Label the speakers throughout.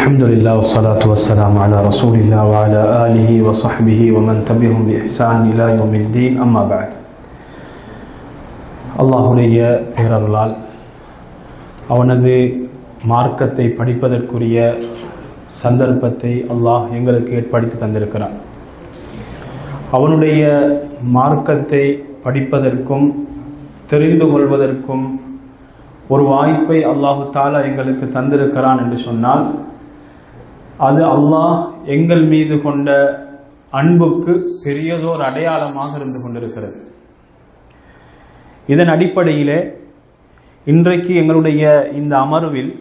Speaker 1: الحمد لله والصلاة والسلام على رسول الله وعلى آله وصحبه ومن تبعهم بإحسان إلى يوم الدين أما بعد அல்லாஹுடைய பேரருளால் அவனது மார்க்கத்தை படிப்பதற்குரிய சந்தர்ப்பத்தை அல்லாஹ் எங்களுக்கு ஏற்படுத்தி தந்திருக்கிறான். அவனுடைய மார்க்கத்தை படிப்பதற்கும் தெரிந்து கொள்வதற்கும் ஒரு வாய்ப்பை அல்லாஹு தாலா எங்களுக்கு தந்திருக்கிறான் என்று சொன்னால் அது அல்லாஹ் எங்கள் மீது கொண்ட அன்புக்கு பெரியதோர் அடையாளமாக இருந்து கொண்டிருக்கிறது. இதன் அடிப்படையிலே இன்றைக்கு எங்களுடைய இந்த அமர்வில்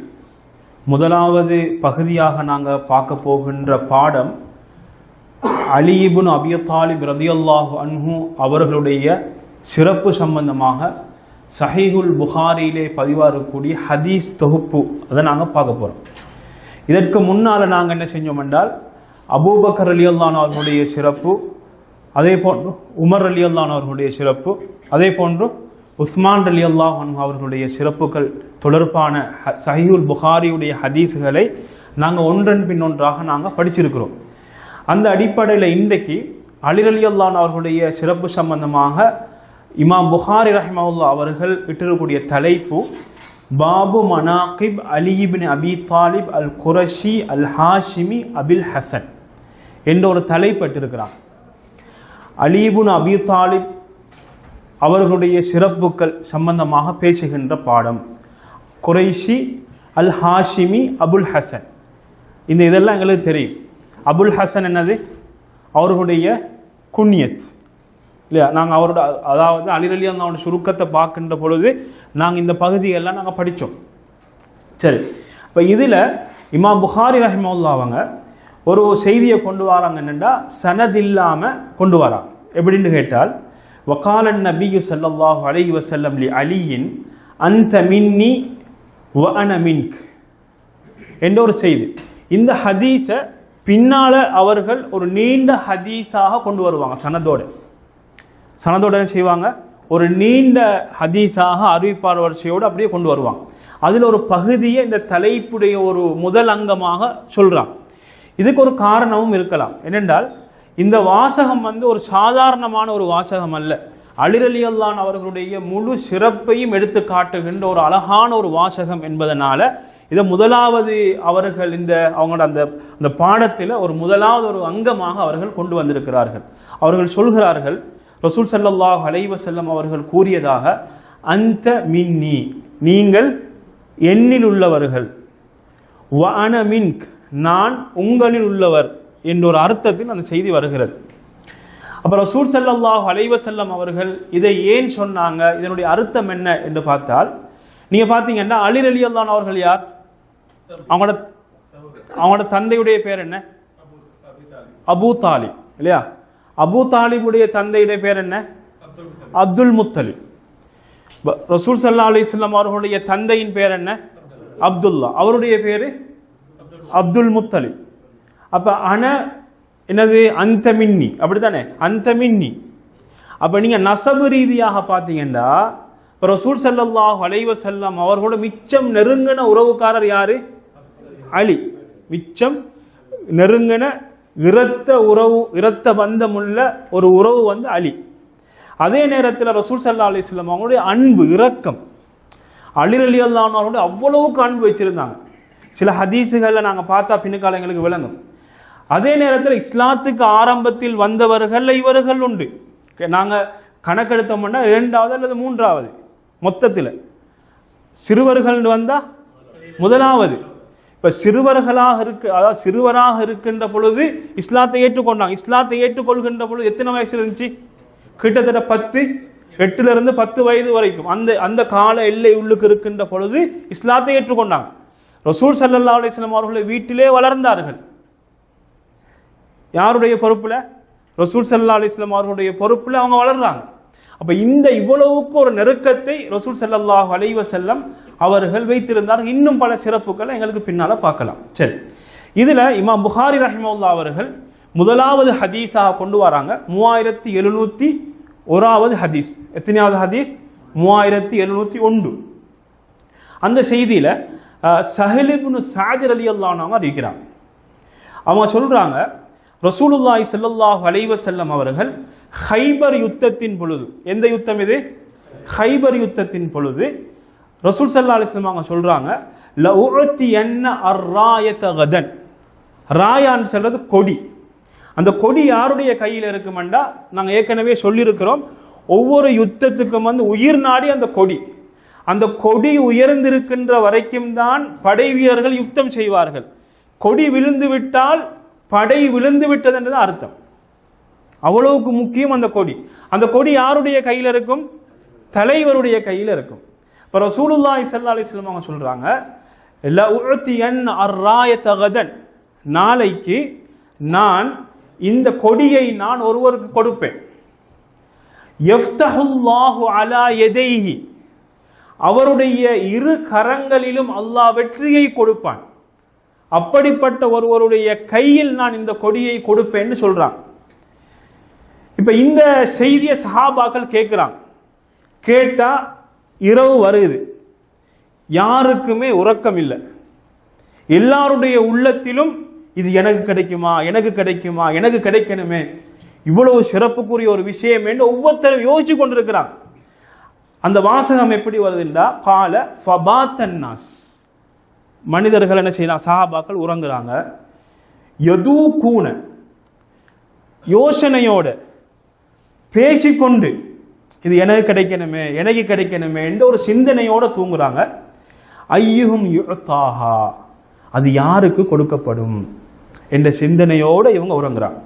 Speaker 1: முதலாவது பகுதியாக நாங்கள் பார்க்க போகின்ற பாடம் அலி இப்னு அபீ தாலிப் ரலியல்லாஹு அன்ஹு அவர்களுடைய சிறப்பு சம்பந்தமாக சஹீஹுல் புகாரியிலே பதிவாகக்கூடிய ஹதீஸ் தொகுப்பு அதை நாங்கள் பார்க்க போகிறோம். இதற்கு முன்னால் நாங்கள் என்ன செஞ்சோம் என்றால் அபூபக்கர் ரலியல்லாஹு அன்ஹு அவர்களுடைய சிறப்பு, அதே போன்று உமர் ரலியல்லாஹு அன்ஹு அவர்களுடைய சிறப்பு, அதே போன்று உஸ்மான் ரலியல்லாஹு அன்ஹு அவர்களுடைய சிறப்புகள் தொடர்பான சஹீஹுல் புகாரியுடைய ஹதீஸுகளை நாங்கள் ஒன்றன் பின் ஒன்றாக நாங்கள் படிச்சிருக்கிறோம். அந்த அடிப்படையில் இன்றைக்கு அலி ரலியல்லாஹு அன்ஹு அவர்களுடைய சிறப்பு சம்பந்தமாக இமாம் புகாரி ரஹிமஹுல்லாஹ் அவர்கள் இட்டிருக்கக்கூடிய தலைப்பு பாபு மனாகிப் அலி இப்னு அபீ தாலிப் அல் குரஷி அல் ஹாஷிமி அபில் ஹசன் என்ற ஒரு தலைப்பட்டிருக்கிறார். அலி இப்னு அபீ தாலிப் அவர்களுடைய சிறப்புகள் சம்பந்தமாக பேசுகின்ற பாடம். குரைஷி அல் ஹாஷிமி அபுல் ஹசன், இதெல்லாம் எங்களுக்கு தெரியும். அபுல் ஹசன் என்னது? அவர்களுடைய குன்யத் இல்லையா? நாங்கள் அவரோட அதாவது அலி ரலியல்லாஹு அன்ஹு சுருக்கத்தை பார்க்கின்ற பொழுது நாங்கள் இந்த பகுதியெல்லாம் நாங்கள் படித்தோம். சரி, இப்போ இதில் இமாம் புகாரி ரஹிமஹுல்லாஹ் அவங்க ஒரு செய்தியை கொண்டு வராங்க. என்னென்னா சனத் இல்லாமல் கொண்டு வராங்க. எப்படின்னு கேட்டால் வகாலன் நபியு ஸல்லல்லாஹு அலைஹி வஸல்லம் லி அலியின் அன்த மின்னி வ அன மின்க் என்ற ஒரு செய்தி. இந்த ஹதீஸை பின்னால் அவர்கள் ஒரு நீண்ட ஹதீஸாக கொண்டு வருவாங்க. சனதோட என்ன செய்வாங்க? ஒரு நீண்ட ஹதீஸாக அறிவிப்பார் வரிசையோடு அப்படியே கொண்டு வருவாங்க. அதில் ஒரு பகுதியை இந்த தலைப்புடைய ஒரு முதல் அங்கமாக சொல்கிறாங்க. இதுக்கு ஒரு காரணமும் இருக்கலாம். என்னென்றால் இந்த வாசகம் ஒரு சாதாரணமான ஒரு வாசகம் அல்ல. அலி ரலியல்லாஹு அன்ஹு அவர்களுடைய முழு சிறப்பையும் எடுத்து காட்டுகின்ற ஒரு அழகான ஒரு வாசகம் என்பதனால இதை முதலாவது அவர்கள் அவங்களோட அந்த பாடத்தில் ஒரு முதலாவது ஒரு அங்கமாக அவர்கள் கொண்டு வந்திருக்கிறார்கள். அவர்கள் சொல்கிறார்கள், ரசூல் ஸல்லல்லாஹு அலைஹி வஸல்லம் அவர்கள் கூறியதாக, அந்த மின்னி, நீங்கள் என்னில் உள்ளவர்கள், வ அன மின்க், நான் உங்களில் உள்ளவர் என்ற ஒரு அர்த்தத்தில் அந்த செய்தி வருகிறது. அப்போ ரசூல் ஸல்லல்லாஹு அலைஹி வஸல்லம் அவர்கள் இதை ஏன் சொன்னாங்க, இதனுடைய அர்த்தம் என்ன என்று பார்த்தால், நீங்கள் பார்த்தீங்கன்னா அலி ரலியல்லாஹு அன்ஹு அவர்கள் யார்? அவங்களோட தந்தையுடைய பேர் என்ன? அபூ தாலிப் இல்லையா? அபூ தாலிபுடைய தந்தையுடைய பேர் என்ன? அப்துல் முத்தலிப். ரசூல் ஸல்லல்லாஹு அலைஹி வஸல்லம் அவர்களுடைய தந்தையின் பேர் என்ன? அப்துல்லா. அவருடைய பேர் அப்துல் முத்தலிப். அப்ப என்னது? அந்த மின்னி, அப்படித்தானே? அந்த மின்னி. அப்ப நீங்க நசபு ரீதியாக பார்த்தீங்கன்னா ரசூல் ஸல்லல்லாஹு அலைஹி வஸல்லம் அவர்களோட மிச்சம் நெருங்கின உறவுக்காரர் யாரு? அலி. மிச்சம் நெருங்கின இரத்த பந்தமுள்ள ஒரு உறவு அலி. அதே நேரத்தில் ரசூல் ஸல்லல்லாஹு அலைஹி வஸல்லம் அவங்களுடைய அன்பு, இரக்கம், அலி ரலியல்லாஹு அன்ஹு அவர்களுடைய அவ்வளவுக்கு அன்பு வச்சிருந்தாங்க. சில ஹதீஸுகளில் நாங்கள் பார்த்தா பின்னுக்கால எங்களுக்கு விளங்கும். அதே நேரத்தில் இஸ்லாத்துக்கு ஆரம்பத்தில் வந்தவர்கள் இவர்கள் உண்டு. நாங்கள் கணக்கெடுத்தோம்னா 2வது அல்லது 3வது, மொத்தத்தில் சிறுவர்கள் வந்தால் முதலாவது. இப்போ சிறுவராக இருக்கின்ற பொழுது இஸ்லாத்தை ஏற்றுக்கொண்டாங்க. இஸ்லாத்தை ஏற்றுக்கொள்கின்ற பொழுது எத்தனை வயசு இருந்துச்சு? கிட்டத்தட்ட 8 to 10 வயது வரைக்கும் அந்த கால எல்லை உள்ளுக்கு இருக்கின்ற பொழுது இஸ்லாத்தை ஏற்றுக்கொண்டாங்க. ரசூல் ஸல்லல்லாஹு அலைஹி வஸல்லம் அவர்களை வீட்டிலே வளர்ந்தார்கள். யாருடைய பொறுப்புல? ரசூல் ஸல்லல்லாஹு அலைஹி வஸல்லம் அவர்களுடைய பொறுப்புல அவங்க வளர்றாங்க. அப்ப இவ்வளவுக்கு ஒரு நெருக்கத்தை ரசூல் ஸல்லல்லாஹு அலைஹி வஸல்லம் அவர்கள் வைத்திருந்தார்கள். இன்னும் பல சிறப்புகளை எங்களுக்கு பின்னால பார்க்கலாம். சரி, இதுல இமாம் புகாரி ரஹிமஹுல்லாஹ் அவர்கள் முதலாவது ஹதீஸாக கொண்டு வராங்க 3701வது ஹதீஸ். எத்தனையாவது ஹதீஸ்? 3701. அந்த செய்தியில சஹல் இப்னு சஅத் ரலியல்லாஹு அன்ஹு அறிவிக்கிறாங்க. அவங்க சொல்றாங்க, ரசூலுல்லாஹி ஸல்லல்லாஹு அலைஹி வஸல்லம் அவர்கள் ஹைபர் யுத்தத்தின் பொழுது, எந்த யுத்தம் இது? ஹைபர் யுத்தத்தின் பொழுது ரசூல் ஸல்லல்லாஹு அலைஹி வஸல்லம் அவங்க சொல்றாங்க, லஉத்தியன்ன அர்ராயத கதன். ராயான்னு சொல்றது கொடி. அந்த கொடி யாருடைய கையில் இருக்குமெண்டா, நாங்கள் ஏற்கனவே சொல்லியிருக்கிறோம், ஒவ்வொரு யுத்தத்துக்கும் உயிர் நாடி அந்த கொடி. அந்த கொடி உயர்ந்திருக்கின்ற வரைக்கும் தான் படை வீரர்கள் யுத்தம் செய்வார்கள். கொடி விழுந்து விட்டால் படை விழுந்து விட்டது என்றது அர்த்தம். அவ்வளவுக்கு முக்கியம் அந்த கொடி. அந்த கொடி யாருடைய கையில் இருக்கும்? தலைவருடைய கையில் இருக்கும். இப்ப ரசூலுல்லாஹி ஸல்லல்லாஹு அலைஹி வஸல்லம் அவங்க சொல்றாங்க, லஉத்தியன் அர்ராயத கதன், நாளைக்கு நான் இந்த கொடியை நான் ஒருவருக்கு கொடுப்பேன். யஃப்தஹுல்லாஹு அலா யதைஹி, அவருடைய இரு கரங்களிலும் அல்லாஹ் வெற்றியை கொடுப்பான். அப்படிப்பட்ட ஒருவருடைய கையில் நான் இந்த கொடியை கொடுப்பேன்னு சொல்றான். இப்ப இந்த செய்தியை சஹாபாக்கள் கேட்கிறாங்க. கேட்டா இரவு வருது, யாருக்குமே உறக்கம் இல்லை. எல்லாருடைய உள்ளத்திலும் இது எனக்கு கிடைக்குமா, எனக்கு கிடைக்குமா, எனக்கு கிடைக்கணுமே, இவ்வளவு சிறப்புக்குரிய ஒரு விஷயம் என்று ஒவ்வொருத்தரும் யோசிச்சு கொண்டிருக்கிறாங்க. அந்த வாசகம் எப்படி வருதுண்டா, கால ஃபபாத்தன்னாஸ், மனிதர்கள் என்ன செய்யலாம், சஹாபாக்கள் உறங்குறாங்க. யதூகூன, யோசனையோட பேசிக்கொண்டு இது எனக்கு கிடைக்கணுமே, எனக்கு கிடைக்கணுமே என்ற ஒரு சிந்தனையோட தூங்குறாங்க. ஐயுஹும் யுத்தாஹா, அது யாருக்கு கொடுக்கப்படும் என்ற சிந்தனையோட இவங்க உறங்குறாங்க.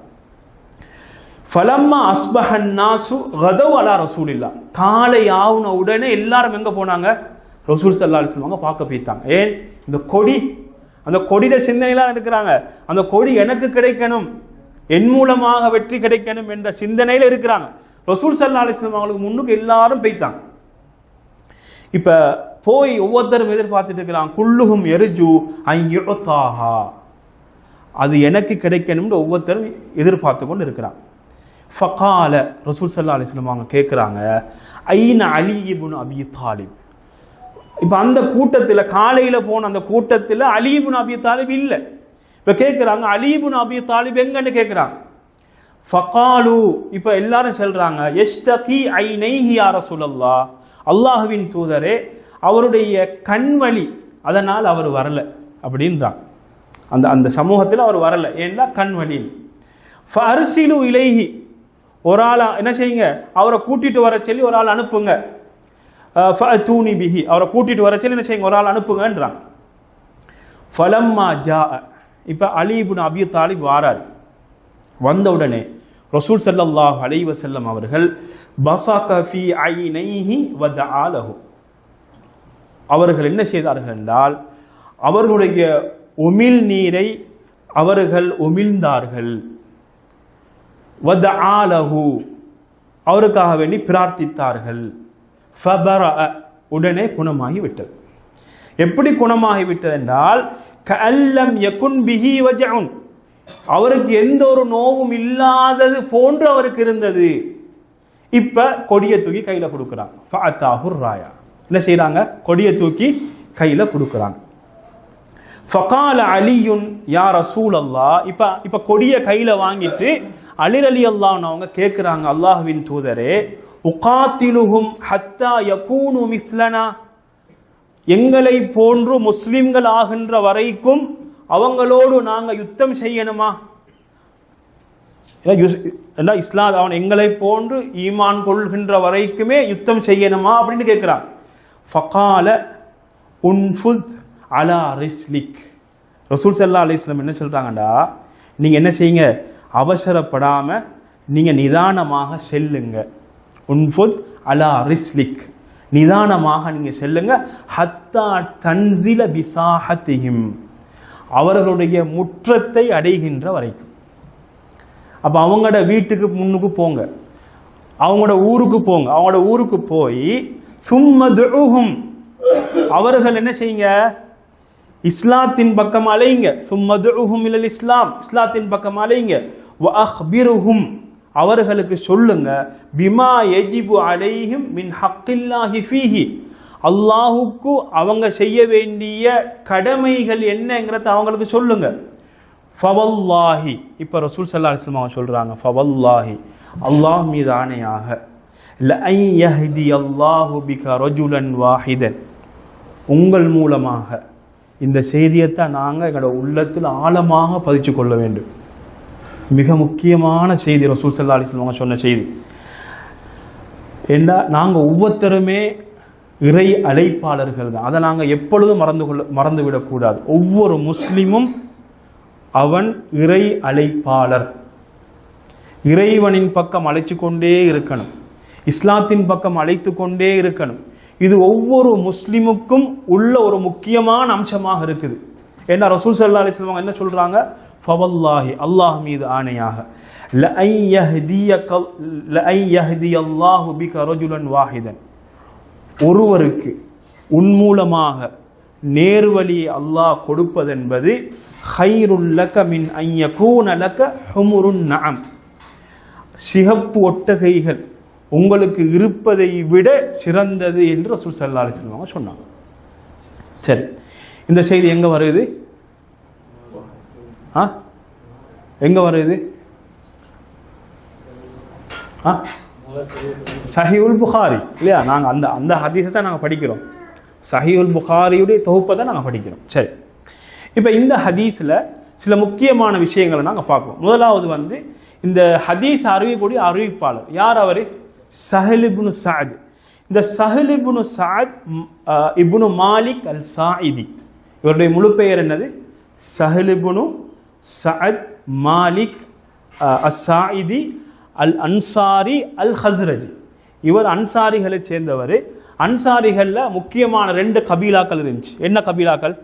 Speaker 1: ஃபலம்மா அஸ்பஹன் நாசு கதவ் அலா ரசூலில்லாஹ், காலை ஆவுன உடனே எல்லாரும் எங்க போனாங்க? ரசூல் ஸல்லல்லாஹு அலைஹி வஸல்லம் பார்க்க போயிட்டாங்க. ஏன்? இந்த கொடி, அந்த கொடியில சிந்தனையிலாம் இருக்கிறாங்க. அந்த கொடி எனக்கு கிடைக்கணும், என் மூலமாக வெற்றி கிடைக்கணும் என்ற சிந்தனையில இருக்கிறாங்க. ரசூல் ஸல்லல்லாஹு அலைஹி வஸல்லம் அவங்களுக்கு முன்னுக்கு எல்லாரும் போயிட்டாங்க. இப்ப போய் ஒவ்வொருத்தரும் எதிர்பார்த்துட்டு இருக்கிறாங்க. குல்லுஹும் யர்ஜு அன் யுத்தாஹா, அது எனக்கு கிடைக்கணும்னு ஒவ்வொருத்தரும் எதிர்பார்த்து கொண்டு இருக்கிறாங்க. ஃபகால, ரசூல் ஸல்லல்லாஹு அலைஹி வஸல்லம் அவங்க கேட்குறாங்க, ஐன அலி இப்னு அபி தாலிப். இப்போ அந்த கூட்டத்தில், காலையில் போன அந்த கூட்டத்தில் அலி இப்னு அபி தாலிப் இல்லை. இப்போ கேட்குறாங்க, அலி இப்னு அபி தாலிப் எங்கன்னு கேட்குறாங்க. ஃபகாலு, இப்போ எல்லாரும் சொல்றாங்க, யஸ்தகி ஐனைஹி யா ரசூலல்லாஹ், அல்லாஹ்வின் தூதரே அவருடைய கண்வலி, அதனால் அவர் வரல அப்படின்றான். அந்த அந்த சமூகத்தில் அவர் வரல, ஏன்னா கண்வலி. ஃபஅர்சிலு இலைஹி, ஒரு ஆள் என்ன செய்யுங்க, அவரை கூட்டிட்டு வர சொல்லி ஒரு ஆள் அனுப்புங்க. ஃபஅதூனி பிஹி, அவரை கூட்டிட்டு வர சொல்லி என்ன செய்யுங்க, ஒரு ஆள் அனுப்புங்கன்றான். ஃபலம்மா ஜாஅ, இப்போ அலி இப்னு அபி தாலிப் வாரார். வந்த உடனே ரசூல் ஸல்லல்லாஹு அலைஹி வஸல்லம் அவர்கள் பஸக ஃபீ ஐனைஹி வதஆ லஹு, அவர்கள் என்ன செய்தார்கள் என்றால், அவர்களுடைய உமிழ் நீரை அவர்கள் உமிழ்ந்தார்கள். வதஆ லஹு, அவருக்காக வேண்டி பிரார்த்தித்தார்கள். ஃபபரஅ, உடனே குணமாகி விட்டது. எப்படி குணமாகி விட்டது என்றால், கஅல்லம் யகுன் பிஹி வஜஉன், அவருக்கு எந்த ஒரு நோவும் இல்லாதது போன்று அவருக்கு இருந்தது. இப்ப கொடியை தூக்கி கையில கொடுக்குறாங்க. ஃபஅதாஹுர் ராயா, என்ன செய்யறாங்க, கொடியை தூக்கி கையில கொடுக்குறாங்க. ஃபகால அலியுன் யா ரசூலல்லாஹ், இப்ப கொடியை கையில வாங்கிட்டு அலி ரலியல்லாஹு அன்ஹு அவங்க கேட்கிறாங்க, அல்லாஹ்வின் தூதரே, உகாத்திலுஹும் ஹத்தா யகூனு மிஸ்லனா, எங்களை போன்று முஸ்லிம்கள் ஆகின்ற வரைக்கும் அவங்களோடு நாங்க யுத்தம் செய்யணுமா? இஸ்லாம் அவன் எங்களை போன்று ஈமான் கொள்கின்ற வரைக்குமே யுத்தம் செய்யணுமா அப்படின்னு கேட்கிறான். ஃபகால உன்ஃபுத் அலா ரிஸ்லிக், ரசூல் ஸல்லல்லாஹு அலைஹி வஸல்லம் என்ன சொல்றாங்கடா, நீங்க என்ன செய்யுங்க, அவசரப்படாம நீங்க நிதானமாக செல்லுங்க. உன்ஃபுத் அலா ரிஸ்லிக், நிதானமாக நீங்க செல்லுங்க. ஹத்தா தன்சில பிசாஹத்திஹிம், அவர்களுடைய முற்றத்தை அடைகின்ற வரைக்கும். அப்ப அவங்களோட வீட்டுக்கு முன்னுக்கு போங்க, அவங்களோட ஊருக்கு போங்க. அவங்களோட ஊருக்கு போய் சும்மதுஹும், அவர்கள் என்ன செய்யுங்க, இஸ்லாத்தின் பக்கம் அலைங்க. சும்மதுஹும் இலல் இஸ்லாம், இஸ்லாத்தின் பக்கம் அலைங்க. வ அக்பிருஹும், அவர்களுக்கு சொல்லுங்க, பிமா யஜிபு அலைஹிம் மின் ஹக்கில்லாஹி ஃபீஹி, அல்லாஹுக்கு அவங்க செய்ய வேண்டிய கடமைகள் என்னங்கிறத அவங்களுக்கு சொல்லுங்க. ஃபவல்லாஹி, இப்போ ரசூல் ஸல்லல்லாஹு அலைஹி வஸல்லம் அவங்க சொல்றாங்க, ஃபவல்லாஹி அல்லாஹ் மீது ஆணையாக, லஅன் யஹ்தியல்லாஹு பிக ரஜுலன் வாஹிதன், உங்கள் மூலமாக இந்த செய்தியத்தை நாங்கள் எங்களோட உள்ளத்தில் ஆழமாக பதிச்சு கொள்ள வேண்டும். மிக முக்கியமான செய்தி ரசூல் ஸல்லல்லாஹு அலைஹி வஸல்லம் சொன்ன செய்தி. ஏன்னா நாங்கள் ஒவ்வொருத்தருமே இறை அழைப்பாளர்கள் தான். அதை நாங்கள் எப்பொழுதும் மறந்து விடக்கூடாது. ஒவ்வொரு முஸ்லிமும் அவன் இறை அழைப்பாளர். இறைவனின் பக்கம் அழைச்சு கொண்டே இருக்கணும், இஸ்லாத்தின் பக்கம் அழைத்து கொண்டே இருக்கணும். இது ஒவ்வொரு முஸ்லிமுக்கும் உள்ள ஒரு முக்கியமான அம்சமாக இருக்குது. ஏன்னா ரசூல் ஸல்லல்லாஹு அலைஹி வஸல்லம் என்ன சொல்றாங்க, ஃபவல்லாஹி அல்லாஹ் மீது ஆணையாக, லஅன் யஹ்தியல்லாஹு பிக ரஜுலன் வாஹிதன், ஒருவருக்கு உன் மூலமாக நேர்வழியை அல்லாஹ் கொடுப்பதென்பது ஹைருல் லக மின் அன் யகூன லக ஹுமுருன் நஅம், சிகப்பு ஒட்டகைகள் உங்களுக்கு இருப்பதை விட சிறந்தது என்று ரசூல் ஸல்லல்லாஹு அலைஹி வஸல்லம் சொன்னாங்க. சரி, இந்த செய்தி எங்க வருது? எங்க வருது? சஹீஹுல் புகாரி இல்லையா? நாங்கள் அந்த ஹதீஸை தான் நாங்கள் படிக்கிறோம். சஹீஹுல் புகாரியுடைய தொகுப்பை தான் நாங்கள் படிக்கிறோம். சரி, இப்போ இந்த ஹதீஸில் சில முக்கியமான விஷயங்களை நாங்கள் பார்ப்போம். முதலாவது இந்த ஹதீஸ் அறிவிக்கக்கூடிய அறிவிப்பாளர் யார்? அவர் சஹல் இப்னு சஅத். இந்த சஹல் இப்னு சஅத் இப்னு மாலிக் அல் சாயிதி, இவருடைய முழு பெயர் என்னது? சஹல் இப்னு சஅத் மாலிக் அஸ்-சாயிதி அல் அன்சாரி அல் ஹஸ்ரஜி. இவர் அன்சாரிகளை சேர்ந்தவர். அன்சாரிகளில் முக்கியமான 2 கபீலாக்கள் இருந்துச்சு. என்ன கபீலாக்கள்?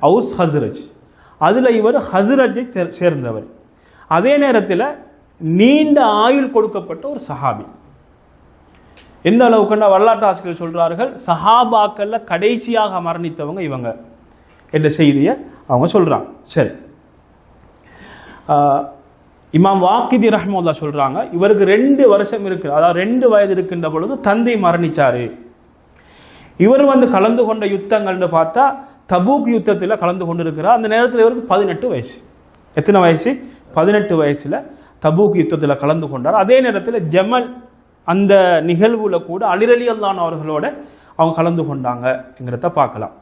Speaker 1: அவுஸ், ஹஸ்ரஜ். அதில் இவர் ஹஸ்ரஜை சேர்ந்தவர். அதே நேரத்தில் நீண்ட ஆயுள் கொடுக்கப்பட்ட ஒரு சஹாபி. எந்த அளவுக்குன்னா வரலாற்று ஆசிரியர்கள் சொல்றார்கள், சஹாபாக்கள்ல கடைசியாக மரணித்தவங்க இவங்க என்ற செய்தியை அவங்க சொல்றாங்க. சரி, இமாம் வாக்கிதி ரஹ்மத்துல்லாஹ் சொல்றாங்க, இவருக்கு 2 வருஷம் இருக்கு, அதாவது 2 வயது இருக்கின்ற பொழுது தந்தை மரணிச்சாரு. இவர் கலந்து கொண்ட யுத்தங்கள்னு பார்த்தா தபூக் யுத்தத்தில் கலந்து கொண்டு இருக்கிறார். அந்த நேரத்தில் இவருக்கு 18 வயசு. எத்தனை வயசு? 18 வயசுல தபூக் யுத்தத்தில் கலந்து கொண்டார். அதே நேரத்தில் ஜமல் அந்த நிகழ்வுல கூட அலி ரலியல்லாஹு அவர்களோட அவங்க கலந்து கொண்டாங்கங்கிறத பார்க்கலாம்.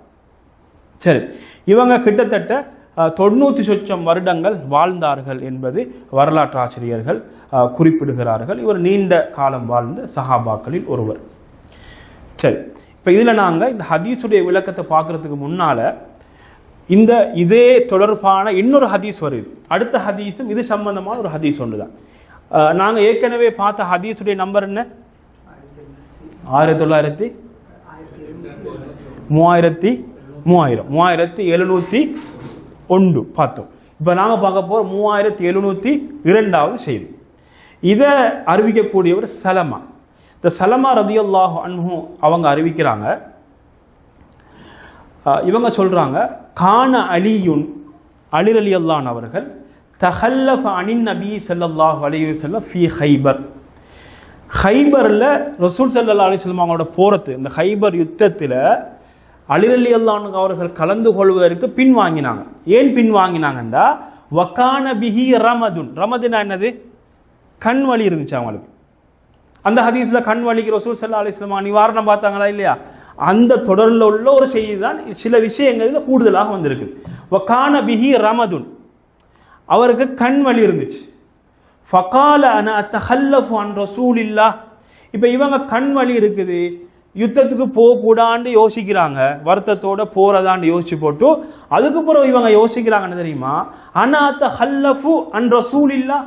Speaker 1: சரி, இவங்க கிட்டத்தட்ட 90 சொச்சம் வருடங்கள் வாழ்ந்தார்கள் என்பது வரலாற்று ஆசிரியர்கள் குறிப்பிடுகிறார்கள். இவர் நீண்ட காலம் வாழ்ந்த சஹாபாக்களில் ஒருவர். சரி, இப்போ இதில் நாங்கள் இந்த ஹதீஸுடைய விளக்கத்தை பார்க்கறதுக்கு முன்னால இதே தொடர்பான இன்னொரு ஹதீஸ் வருது. அடுத்த ஹதீஸும் இது சம்பந்தமான ஒரு ஹதீஸ் ஒன்று தான். நாங்கள் ஏற்கனவே பார்த்த ஹதீஸுடைய நம்பர் என்ன? 3701 பார்த்தோம். இப்போ நாங்கள் பார்க்க போகிற 3702வது செய்தி. இதை அறிவிக்கக்கூடியவர் சலமா. இந்த சலமா ரலியல்லாஹு அன்ஹு அவங்க அறிவிக்கிறாங்க. இவங்க சொல்றாங்க, கான அலியுன், அலி ரலியல்லாஹு அவர்கள் தஹல்லஃப அனின் நபி ஸல்லல்லாஹு அலைஹி வஸல்லம் ஃபீ ஹைபர். ஹைபர்ல ரசூல் ஸல்லல்லாஹு அலைஹி வஸல்லம் அவங்களோட போறது, இந்த ஹைபர் யுத்தத்தில் அலி ரலியல்லாஹு அவர்கள் கலந்து கொள்வதற்கு பின்வாங்கினாங்க. ஏன் பின்வாங்கினாங்கண்டா, வகான பிஹி ரமதுன். ரமதுனா என்னது? கண் வலி இருந்துச்சு அவங்களுக்கு. அந்த ஹதீஸ்ல கண் வலிக்கு ரசூல் ஸல்லல்லாஹு அலைஹி வஸல்லம் நிவாரணம் பார்த்தாங்களா இல்லையா? அந்த தொடரில் உள்ள ஒரு செய்தி தான் சில விஷயங்களில் கூடுதலாக வந்திருக்கு. வகான பிஹி ரமதுன், அவருக்கு கண் வலி இருந்துச்சு. ஃபகால அன அத்தஹல்லஃபு அன் ரசூலில்லாஹ். இப்போ இவங்க கண் வலி இருக்குது, யுத்தத்துக்கு போகக்கூடான்னு யோசிக்கிறாங்க, வருத்தத்தோட போறதான்னு யோசிச்சு போட்டு அதுக்கு பிறகு இவங்க யோசிக்கிறாங்கன்னு தெரியுமா, அன அத்தஹல்லஃபு அன் ரசூலில்லாஹ்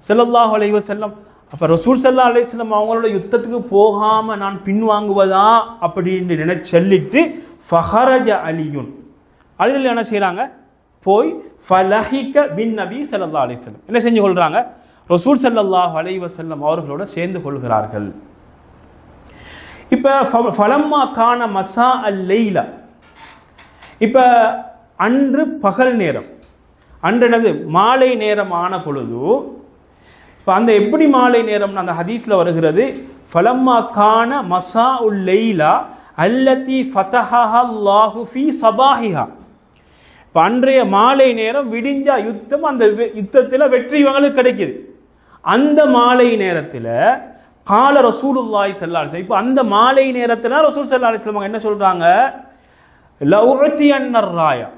Speaker 1: ஸல்லல்லாஹு அலைஹி வஸல்லம். அப்ப ரசூல் ஸல்லல்லாஹு அலைஹி வஸல்லம் அவங்களோட யுத்தத்துக்கு போகாம நான் பின்வாங்குவதா அப்படின்னு நினைச்சொல்லிட்டு ஃபஹரஜ அலியுன், அலிகள் என்ன செய்யறாங்க, போய் ஃபலஹிக பின் நபி ஸல்லல்லாஹு அலைஹி வஸல்லம் என்ன செஞ்சு கொள்றாங்க, ரசூல் ஸல்லல்லாஹு அலைஹி வஸல்லம் அவர்களோட சேர்ந்து கொள்கிறார்கள். இப்ப ஃபலம்மா கான மசா அல் லைலா, இப்ப அன்று பகல் நேரம், அன்றனது மாலை நேரம் ஆன பொழுது, இப்போ அந்த எப்படி மாலை நேரம் அந்த ஹதீஸ்ல வருகிறது, ஃபலம்மா கான மசா உல் லைலா அல்லதி ஃபதஹஹா அல்லாஹு ஃபீ ஸபாஹிஹா. அன்றைய மாலை நேரம் விடிஞ்சா யுத்தம், அந்த யுத்தத்தில் வெற்றி இவங்களுக்கு கிடைக்குது. அந்த மாலை நேரத்தில் கால ரசூலுல்லாஹி ஸல்லல்லாஹு அலைஹி வஸல்லம், இப்போ அந்த மாலை நேரத்தில் ரசூல் ஸல்லல்லாஹு அலைஹி வஸல்லம் என்ன சொல்றாங்க, லஉத்தியன்னர் ராயா,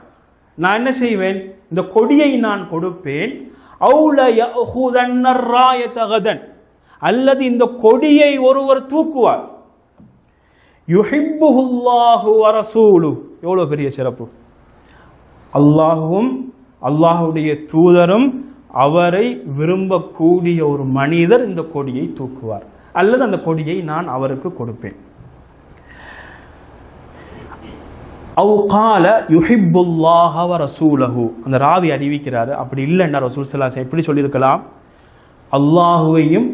Speaker 1: நான் என்ன செய்வேன், இந்த கொடியை நான் கொடுப்பேன். அவுல யஅஹுதன்னர் ராயத கதன், அல்லது இந்த கொடியை ஒருவர் தூக்குவார். யுஹிப்புஹுல்லாஹு வ ரசூலுஹு, எவ்வளவு பெரிய சிறப்பு. அல்லாஹுவும் அல்லாஹுடைய தூதரும் அவரை விரும்பக்கூடிய ஒரு மனிதர் இந்த கொடியை தூக்குவார், அல்லது அந்த கொடியை நான் அவருக்கு கொடுப்பேன். அவு கால யுஹிப்புல்லாஹ வ ரசூலஹு, அந்த ராவி அறிவிக்கிறாரு. அப்படி இல்லைன்னா ரசூல் ஸல்லல்லாஹு அலைஹி வஸல்லம் எப்படி சொல்லியிருக்கலாம், அல்லாஹுவையும்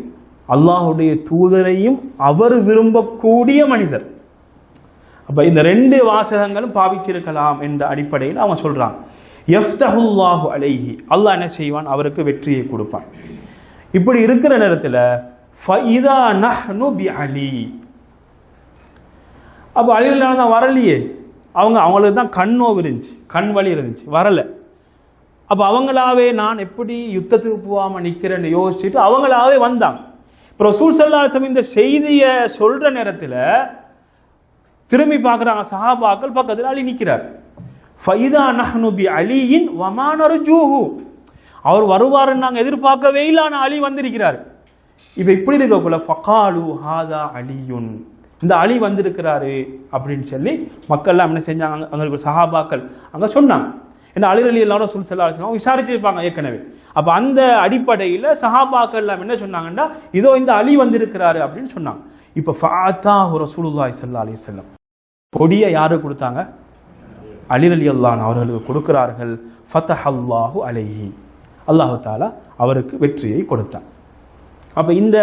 Speaker 1: அல்லாஹுடைய தூதரையும் அவர் விரும்பக்கூடிய மனிதர். அப்ப இந்த ரெண்டு வாசகங்களும் பாவிச்சிருக்கலாம் என்ற அடிப்படையில் அவன் சொல்றான். யஃப்தஹுல்லாஹு அலைஹி, அல்லாஹ் என்ன செய்வான், அவருக்கு வெற்றியை கொடுப்பான். இப்படி இருக்கிற நேரத்தில் ஃபஇதா நஹ்னு பிஅலி, அப்போ அலிரலியல்லாஹு தான் வரலையே, அவங்களுக்கு தான் கண் நோவு இருந்துச்சு, கண் வலி இருந்துச்சு, வரலை. அப்போ அவங்களாவே நான் எப்படி யுத்தத்துக்கு போகாமல் நிற்கிறேன்னு யோசிச்சுட்டு அவங்களாவே வந்தாங்க. இப்போ ரசூல் ஸல்லல்லாஹு அலைஹி வஸல்லம் இந்த செய்தியை சொல்ற நேரத்தில் திரும்பி பார்க்குறாங்க சஹாபாக்கள், பக்கத்தில் அலி நிற்கிறார். ஃபைதா நஹ்னு பி அலியின் வமா நர்ஜூஹு, அவர் வருவாருன்னு நாங்கள் எதிர்பார்க்கவே இல்லை, ஆனால் அலி வந்திருக்கிறார். இப்போ இப்படி இருக்கக்குள்ள ஃபகாலு ஹாதா அலியுன், இந்த அலி வந்திருக்கிறாரு அப்படின்னு சொல்லி மக்கள்லாம் என்ன செஞ்சாங்க, அங்கே சஹாபாக்கள் அங்கே சொன்னாங்க. ஏன்னா அலி ரலியல்லாஹு அன்ஹு ஸல்லல்லாஹு அலைஹி வஸல்லம் விசாரிச்சிருப்பாங்க ஏற்கனவே. அப்போ அந்த அடிப்படையில் சஹாபாக்கள் எல்லாம் என்ன சொன்னாங்கன்னா, இதோ இந்த அலி வந்திருக்கிறாரு அப்படின்னு சொன்னாங்க. இப்போ ஃபஅதாஹு ரசூலுல்லாஹி ஸல்லல்லாஹு அலைஹி வஸல்லம், கொடியை யாரு கொடுத்தாங்க, அலி ரலியல்லாஹு அன்ஹு அவர்களுக்கு கொடுக்கிறார்கள். ஃபதஹல்லாஹு அலைஹி, அல்லாஹு தஆலா அவருக்கு வெற்றியை கொடுத்தார். அப்போ இந்த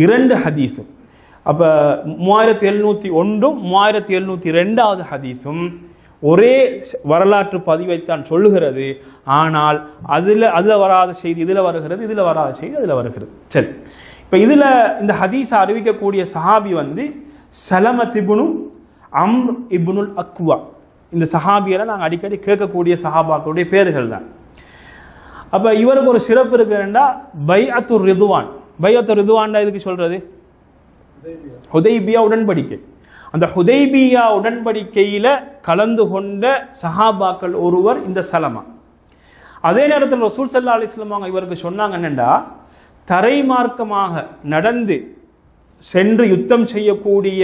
Speaker 1: இரண்டு ஹதீஸும், அப்போ 3701 3702 ஹதீஸும் ஒரே வரலாற்று பதிவைத்தான் சொல்லுகிறது. ஆனால் அதில் வராத செய்தி இதில் வருகிறது, இதில் வராத செய்தி அதில் வருகிறது. சரி, இப்போ இதில் இந்த ஹதீஸை அறிவிக்கக்கூடிய சஹாபி வந்து சலமத் இப்னு அம்ர் இப்னுல் அக்வா. இந்த சஹாபியெல்லாம் நாங்கள் அடிக்கடி கேட்கக்கூடிய சஹாபாக்களுடைய பேர்கள் தான். அப்போ இவருக்கு ஒரு சிறப்பு இருக்குன்னா பைஅத்துர் ரிதுவான். பைஅத்துர் ரிதுவான் இதுக்கு சொல்றது ஹுதைபியா உடன்படிக்கை. அந்த ஹுதைபியா உடன்படிக்கையில கலந்து கொண்ட சஹாபாக்கள் ஒருவர் இந்த சலமா. அதே நேரத்தில் ரசூல் ஸல்லல்லாஹு அலைஹி வஸல்லம் இவருக்கு சொன்னாங்க என்னண்டா, தரைமார்க்கமாக நடந்து சென்று யுத்தம் செய்யக்கூடிய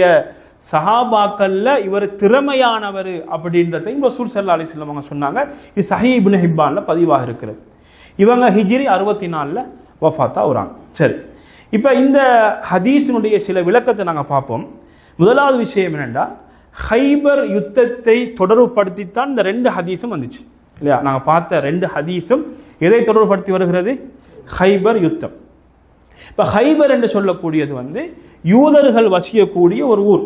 Speaker 1: சஹாபாக்கள்ல இவர் திறமையானவர் அப்படின்றதையும் ரசூல் ஸல்லல்லாஹு அலைஹி வஸல்லம் சொன்னாங்க. இது ஸஹீஹ் இப்னு ஹிப்பான்ல பதிவாக இருக்கிறது. இவங்க ஹிஜ்ரி 64 வஃபாத்தா ஆகுறாங்க. சரி, இப்போ இந்த ஹதீஸினுடைய சில விளக்கத்தை நாங்கள் பார்ப்போம். முதலாவது விஷயம் என்னென்னா, ஹைபர் யுத்தத்தை தொடர்புபடுத்தித்தான் இந்த ரெண்டு ஹதீஸும் வந்துச்சு இல்லையா. நாங்கள் பார்த்த ரெண்டு ஹதீஸும் எதை தொடர்புபடுத்தி வருகிறது, ஹைபர் யுத்தம். இப்போ ஹைபர் என்று சொல்லக்கூடியது வந்து யூதர்கள் வசிக்கக்கூடிய ஒரு ஊர்.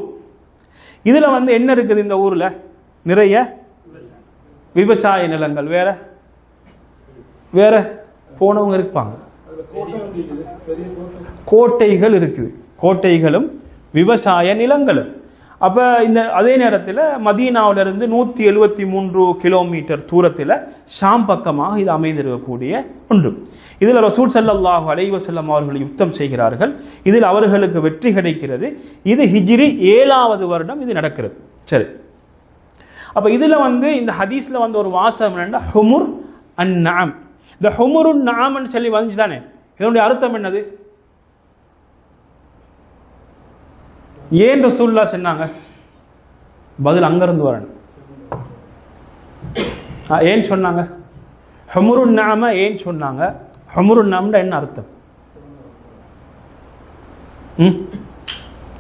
Speaker 1: இதில் வந்து என்ன இருக்குது, இந்த ஊரில் நிறைய விவசாய நிலங்கள், வேற வேற போனவங்க இருப்பாங்க, கோட்டைகள் இருக்குது, கோட்டைகளும் விவசாய நிலங்களும். அப்போ இந்த அதே நேரத்தில் மதீனாவிலிருந்து 173 கிலோமீட்டர் தூரத்தில் ஷாம் பக்கமாக இது அமைந்திருக்கக்கூடிய ஒன்று. இதில் ரசூல் ஸல்லல்லாஹு அலைஹி வஸல்லம் அவர்கள் யுத்தம் செய்கிறார்கள். இதில் அவர்களுக்கு வெற்றி கிடைக்கிறது. இது ஹிஜ்ரி 7வது வருடம் இது நடக்கிறது. சரி, அப்போ இதில் வந்து இந்த ஹதீஸில் வந்து ஒரு வாசகம் என்னன்னா, ஹுமுர் அன் நஅம். இந்த ஹுமுருன் நஅம்னு சொல்லி வந்துச்சு தானே, இதனுடைய அர்த்தம் என்னது, ஏன் ரசூலுல்லாஹ் சொன்னாங்க, பதில் அங்கிருந்து வரணும். ஏன் சொன்னாங்க ஹுமுருன் நஅம, ஏன் சொன்னாங்க, ஹுமுருன் நஅம்னா என்ன அர்த்தம்,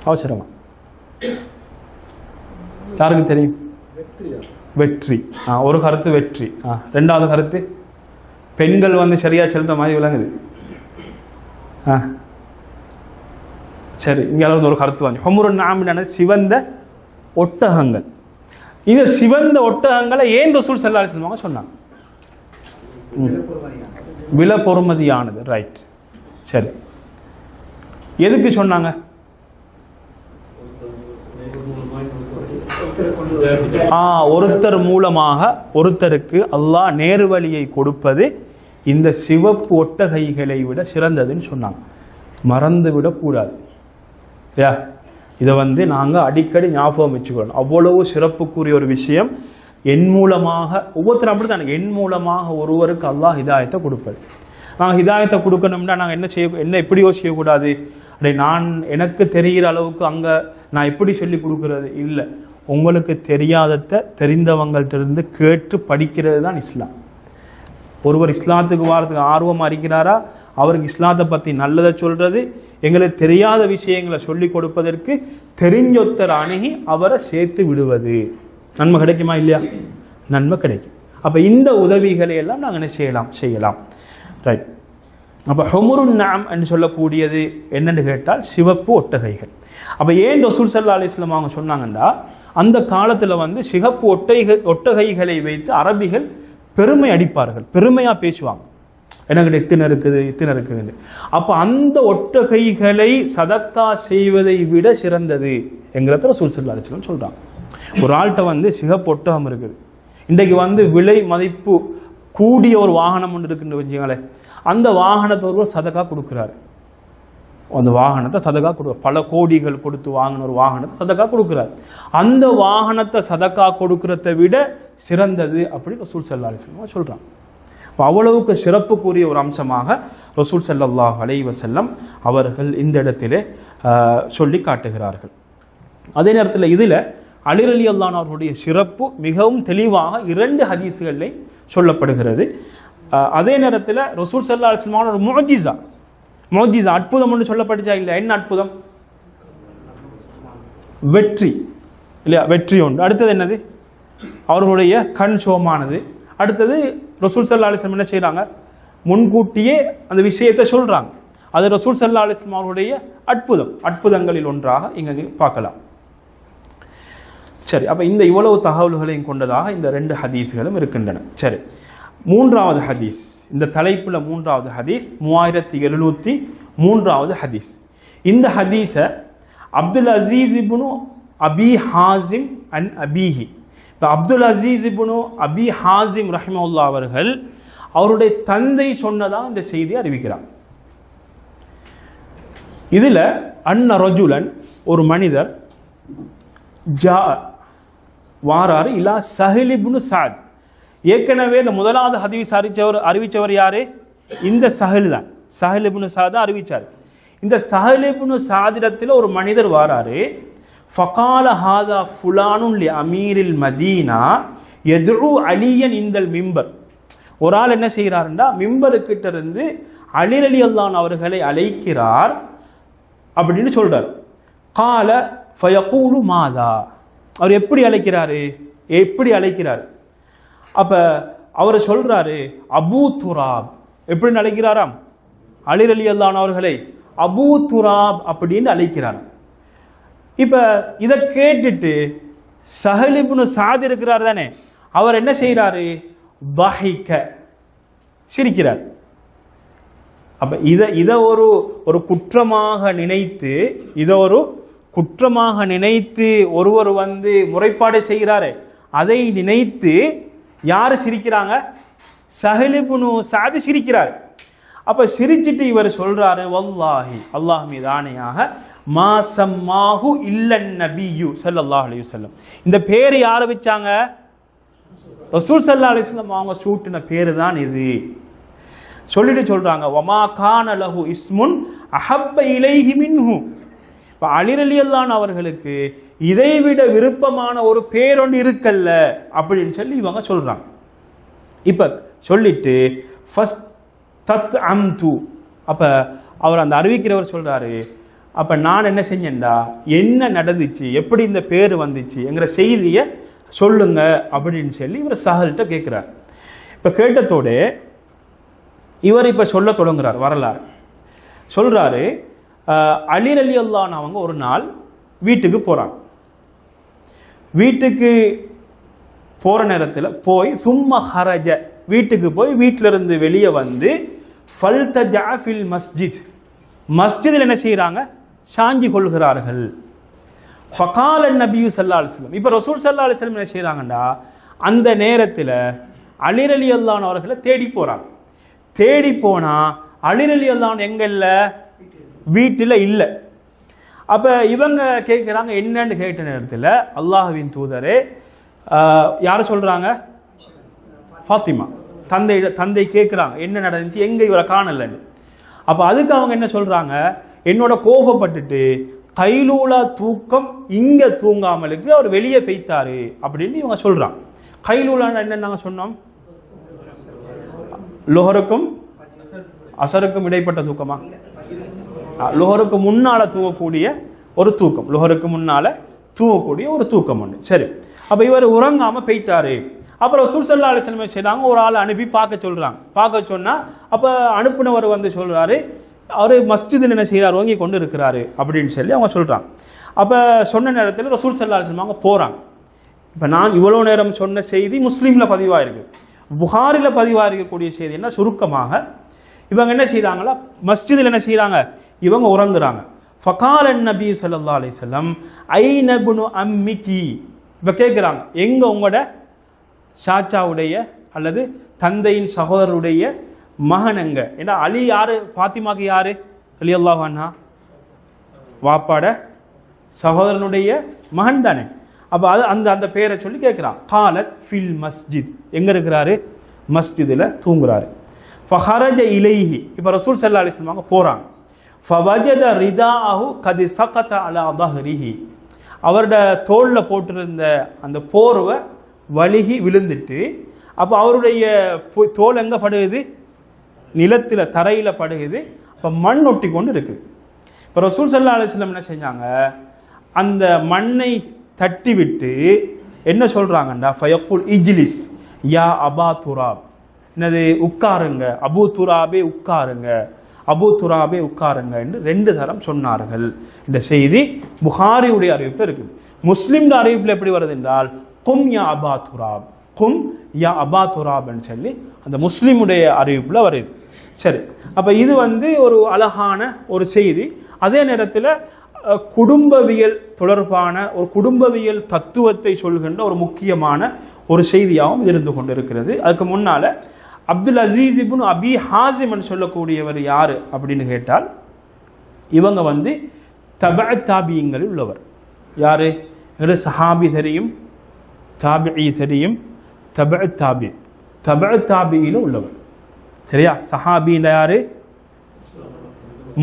Speaker 1: அவசரமா யாருக்கு தெரியும், வெற்றி. ஒரு கருத்து வெற்றி. ரெண்டாவது கருத்து பெண்கள் வந்து சரியா செல்ற மாதிரி விளங்குது. சரி, இங்கே ஒரு கருத்து வந்து ஹுமுருன் நஅம் சிவந்த ஒட்டகங்கள். இது சிவந்த ஒட்டகங்களை ஏன் ரசூல் ஸல்லல்லாஹு அலைஹி வஸல்லம் சொன்னாங்க, விலை பொறுமதியானது. ரைட், சரி, எதுக்கு சொன்னாங்க, ஒருத்தர் மூலமாக ஒருத்தருக்கு அல்லாஹ் நேர்வழியை கொடுப்பது இந்த சிவப்பு ஒட்டகைகளை விட சிறந்ததுன்னு சொன்னாங்க. மறந்து விடக்கூடாது. இதை நாங்கள் அடிக்கடி ஞாபகம் வச்சுக்கணும். அவ்வளவு சிறப்புக்குரிய ஒரு விஷயம். என் மூலமாக ஒவ்வொருத்தரும் அப்படி தான், என் மூலமாக ஒருவருக்கு அல்லாஹ் ஹிதாயத்தை கொடுப்பது. நாங்கள் ஹிதாயத்தை கொடுக்கணும்னா நாங்கள் என்ன எப்படி யோசிக்கக்கூடாது, அப்படி நான் எனக்கு தெரிகிற அளவுக்கு அங்கே நான் எப்படி சொல்லி கொடுக்கறது இல்லை. உங்களுக்கு தெரியாததை தெரிந்தவங்கள்ட்ட கேட்டு படிக்கிறது தான் இஸ்லாம். ஒருவர் இஸ்லாத்துக்கு வாரத்துக்கு ஆர்வமாக இருக்கிறாரா, அவருக்கு இஸ்லாத்தை பற்றி நல்லதை சொல்றது, எங்களுக்கு தெரியாத விஷயங்களை சொல்லி கொடுப்பதற்கு தெரிஞ்சொத்தர் அணுகி அவரை சேர்த்து விடுவது. நன்மை கிடைக்குமா இல்லையா? நன்மை கிடைக்கும். அப்போ இந்த உதவிகளை எல்லாம் நாங்கள் என்ன செய்யலாம். ரைட். அப்போ ஹுமுருன் நஅம் என்று சொல்லக்கூடியது என்னன்னு கேட்டால் சிவப்பு ஒட்டகைகள். அப்போ ஏன் ரசூல் ஸல்லல்லாஹு அலைஹி வஸல்லம் அவங்க சொன்னாங்கன்னா, அந்த காலத்தில் சிகப்பு ஒட்டகைகளை வைத்து அரபிகள் பெருமை அடிப்பார்கள், பெருமையாக பேசுவாங்க. எனக்கு இத்தனை இருக்குதுன்னு. அப்போ அந்த ஒட்டகைகளை சதக்கா செய்வதை விட சிறந்தது என்கிறத ரசூல் ஸல்லல்லாஹு அலைஹி வஸல்லம் சொல்கிறாங்க. ஒரு ஆள்கிட்ட சிகப்பு ஒட்டகம் இருக்குது, இன்றைக்கு விலை மதிப்பு கூடிய ஒரு வாகனம் ஒன்று இருக்குன்னு வச்சுங்களேன், அந்த வாகனத்தை ஒருவர் சதக்கா கொடுக்குறாரு. அந்த வாகனத்தை சதக்கா கொடுக்குறார், பல கோடிகள் கொடுத்து வாங்கின ஒரு வாகனத்தை சதக்கா கொடுக்குறாரு. அந்த வாகனத்தை சதக்கா கொடுக்கறத விட சிறந்தது அப்படி ரசூல் ஸல்லல்லாஹு அலைஹி வஸல்லம் சொல்றாங்க. அவ்வளவுக்கு சிறப்புக்குரிய ஒரு அம்சமாக ரசூல் ஸல்லல்லாஹு அலைஹி வஸல்லம் அவர்கள் இந்த இடத்திலே சொல்லி காட்டுகிறார்கள். அதே நேரத்தில் இதில் அலி ரலியல்லாஹு அன்ஹு அவர்களுடைய சிறப்பு மிகவும் தெளிவாக 2 ஹதீஸ்களில் சொல்லப்படுகிறது. அதே நேரத்தில் ரசூல் ஸல்லல்லாஹு அலைஹி வஸல்லம் ஒரு முஅஜிஸா அற்புதம் ஒன்று சொல்லப்பட்டுச்சா இல்லை? என்ன அற்புதம்? வெற்றி இல்லையா? வெற்றி ஒன்று. அடுத்தது என்னது? அவர்களுடைய கண் சோமானது. அடுத்தது ரசூல் ஸல்லல்லாஹு அலைஹி வஸல்லம் என்ன செய்கிறாங்க, முன்கூட்டியே அந்த விஷயத்தை சொல்கிறாங்க. அது ரசூல் ஸல்லல்லாஹு அலைஹி வஸல்லம் அவருடைய அற்புதங்களில் ஒன்றாக இங்கே பார்க்கலாம். சரி, அப்போ இந்த இவ்வளவு தகவல்களையும் கொண்டதாக இந்த 2 ஹதீஸ்களும் இருக்கின்றன. சரி, 3வது ஹதீஸ், இந்த தலைப்புல 3வது ஹதீஸ் 3703வது ஹதீஸ். இந்த ஹதீஸை அப்துல் அசீஸ் இப்னு அபி ஹாசிம் அன் அபீஹி, இப்போ அப்துல் அசீஸ் இப்னு அபி ஹாசிம் ரஹிமஹுல்லாஹ் அவர்கள் அவருடைய தந்தை சொன்னதாக இந்த செய்தியை அறிவிக்கிறார். இதுல அன்ன ரஜுலன், ஒரு மனிதர், ஜா வாராரு இலா சஹில் இப்னு சாத். ஏற்கனவே இந்த முதலாவது ஹதீஸ் அறிவிச்சவர் யாரு? இந்த சஹில் தான். சஹில் இப்னு சாத் அறிவிச்சார். இந்த சஹில் இப்னு சாதிடத்தில் ஒரு மனிதர் வாராரு. ஃபகால ஹாதா ஃபுலானுன் லி அமீரில் மதீனா யதுஉ அலியன் இந்தல் மிம்பர். ஒரு ஆள் என்ன செய்கிறாருண்டா, மிம்பருக்கிட்ட இருந்து அலி ரலியல்லாஹு அன்ஹு அவர்களை அழைக்கிறார் அப்படின்னு சொல்றார். கால ஃபயகூலு மாதா, அவர் எப்படி அழைக்கிறாரு? அப்ப அவர் சொல்றாரு அபூ துராப். எப்படி அழைக்கிறாராம்? அலி ரலியல்லாஹு அன்ஹு அவர்களை அபூ துராப் அப்படின்னு அழைக்கிறார். இப்ப இதை கேட்டுட்டு சஹல் இப்னு சாத் இருக்கிறார் தானே, அவர் என்ன செய்யறாரு? தஹிக, சிரிக்கிறார். அப்ப இதை ஒரு குற்றமாக நினைத்து ஒருவர் முறைப்பாடு செய்கிறாரு. அதை நினைத்து யாரு சிரிக்கிறாங்க? சஹல் இப்னு சாத் சிரிக்கிறார். அப்ப சிரிச்சிட்டு இவர் சொல்றாரு, வல்லாஹி, அல்லாஹ் மீது ஆணையாக, மா சம்மாஹு இல்லன் நபியு ஸல்லல்லாஹு அலைஹி வஸல்லம். இந்த பேரை யார் வச்சாங்க? ரசூல் ஸல்லல்லாஹு அலைஹி வஸல்லம் அவங்க சூட்டின பேரு தான் இது. சொல்லிட்டு சொல்றாங்க, வமா கான லஹு இஸ்முன் அஹப்ப இலைஹி மின்ஹு. இப்ப அலி ரலியல்லாஹு அன்ஹு அவர்களுக்கு இதைவிட விருப்பமான ஒரு பேரொன்று இருக்கல்ல அப்படின்னு சொல்லி இவங்க சொல்றாங்க. இப்ப சொல்லிட்டு ஃபஸ்ட் தத் அம்து, அப்ப அவர் அந்த அறிவிக்கிறவர் சொல்றாரு, அப்ப நான் என்ன செஞ்சேன்டா, என்ன நடந்துச்சு, எப்படி இந்த பேரு வந்துச்சு என்கிற செய்தியை சொல்லுங்க அப்படின்னு சொல்லி இவர் சஹல்கிட்ட கேட்கிறார். இப்ப கேட்டதோட இவர் இப்ப சொல்ல தொடங்குறார் வரலாறு. சொல்றாரு, அலி ரலியல்லாஹு அன்ஹு அவங்க ஒரு நாள் வீட்டுக்கு போறாங்க. வீட்டுக்கு போற நேரத்தில் போய் சும்மா ஹரஜ, வீட்டுக்கு போய் வீட்டிலிருந்து வெளியே ஃபல்தஜா ஃபில் மஸ்ஜித், மஸ்ஜிதில் என்ன செய்கிறாங்க? சாஞ்சி கொள்கிறார்கள். ஃபகால நபியு ஸல்லல்லாஹு அலைஹி வஸல்லம். இப்போ ரசூல் ஸல்லல்லாஹு அலைஹி வஸல்லம் என்ன செய்றாங்கடா, அந்த நேரத்தில் அலி ரலியல்லாஹு அன்ஹு அவர்களை தேடி போறாங்க. தேடி போனா அலி ரலியல்லாஹு அன்ஹு எங்க இல்ல, வீட்டில் இல்லை. அப்ப இவங்க கேட்கிறாங்க, என்னன்னு கேட்ட நேரத்தில் அல்லாஹ்வின் தூதரே, யார சொல்றாங்க, ஃபாத்திமா தந்தை கேட்கிறாங்க என்ன நடந்துச்சு, எங்க இவரை காணலன்னு. அப்ப அதுக்கு அவங்க என்ன சொல்றாங்க, என்னோட கோபப்பட்டுட்டு கைலூலா தூக்கம் இங்க தூங்காமலுக்கு அவர் வெளியே பெய்த்தாரு அப்படின்னு இவங்க சொல்றாங்க. கைலூலான்னு என்ன நாங்க சொன்னோம், லொஹருக்கும் அசருக்கும் இடைப்பட்ட தூக்கமா, லொஹருக்கு முன்னால தூங்கக்கூடிய ஒரு தூக்கம், லொஹருக்கு முன்னால தூங்கக்கூடிய ஒரு தூக்கம் ஒன்று. சரி, அப்ப இவர் உறங்காம பெய்த்தாரு. அப்புறம் ரசூல் ஸல்லல்லாஹு அலைஹி வஸல்லம் செய்றாங்க, ஒரு ஆள் அனுப்பி பார்க்க சொல்றாங்க. பார்க்க சொன்னா அப்ப அனுப்புனவர் வந்து சொல்றாரு, அவரு மஸ்ஜிதில் என்ன செய்யறாரு, வாங்கி கொண்டு இருக்கிறாரு அப்படின்னு சொல்லி அவங்க சொல்றாங்க. அப்ப சொன்ன நேரத்தில் ரசூல் ஸல்லல்லாஹு அலைஹி வஸல்லம் அவங்க போறாங்க. இப்ப நான் இவ்வளவு நேரம் சொன்ன செய்தி முஸ்லீம்ல பதிவாயிருக்கு, புகாரில பதிவாயிருக்கக்கூடிய செய்தி என்ன, சுருக்கமாக இவங்க என்ன செய்யறாங்களா, மஸ்ஜிதில் என்ன செய்யறாங்க, இவங்க உறங்குறாங்க. ஃபகால நபி ஸல்லல்லாஹு அலைஹி வஸல்லம் ஐன இப்னு அம்மிகி, இப்ப கேட்கிறாங்க, எங்க உங்களோட சாச்சாவுடைய அல்லது தந்தையின் சகோதரருடைய மகன் எங்க? ஏன்னா அலி யாரு, ஃபாத்திமாக்கு யாரு, ரலியல்லாஹு அன்ஹா வாப்பாட சகோதரனுடைய மகன் தானே. அப்ப அது அந்த அந்த பேரை சொல்லி கேட்கிறான். காலத் ஃபில் மஸ்ஜித், எங்க இருக்கிறாரு, மஸ்ஜிதில் தூங்குறாரு. ஃபஹரஜ இலைஹி, இப்ப ரசூல் ஸல்லல்லாஹு அலைஹி வஸல்லம் போறாங்க. ஃபவஜத ரிதாஅஹு கத் ஸகத அலா ظஹரிஹி, அவரோட தோல்ல போட்டிருந்த அந்த போர்வை வலிகி விழுந்துட்டு, அப்ப அவருடைய தோல் எங்க படுகுது, நிலத்துல தரையில படுகுது. அப்ப மண் ஒட்டி கொண்டு இருக்கு. இப்ப ரசூல் ஸல்லல்லாஹு அலைஹி வஸல்லம் என்ன செஞ்சாங்க, அந்த மண்ணை தட்டி விட்டு என்ன சொல்றாங்கண்டா, ஃபயக்குல் இஜ்லிஸ் யா அபா துராப், என்னது உட்காருங்க, அபு துராபே உட்காருங்க, அபு துராபே உட்காருங்க என்று 2 தரம் சொன்னார்கள். இந்த செய்தி புகாரியுடைய அறிவிப்பு இருக்குது. முஸ்லிம் அறிவிப்பில் எப்படி வருது என்றால், கும் யா அபா துராப், கும் யா அபா துராப் என்று சொல்லி அந்த முஸ்லிமுடைய அறிவிப்புல வருது. சரி, அப்ப இது வந்து ஒரு அழகான ஒரு செய்தி. அதே நேரத்தில் குடும்பவியல் தொடர்பான ஒரு குடும்பவியல் தத்துவத்தை சொல்கின்ற ஒரு முக்கியமான ஒரு செய்தியாகவும் இருந்து கொண்டிருக்கிறது. அதுக்கு முன்னால அப்துல் அசீஸ் இப்னு அபி ஹாசிம் சொல்லக்கூடியவர் யாரு அப்படின்னு கேட்டால், இவங்க வந்து தபஅ தாபியங்களில் உள்ளவர். யாரு, சஹாபி தெரியும், தாபிஇ தெரியும், தபஅ தாபி, தபஅ தாபியில உள்ளவர். சரியா, சஹாபியில யாரு,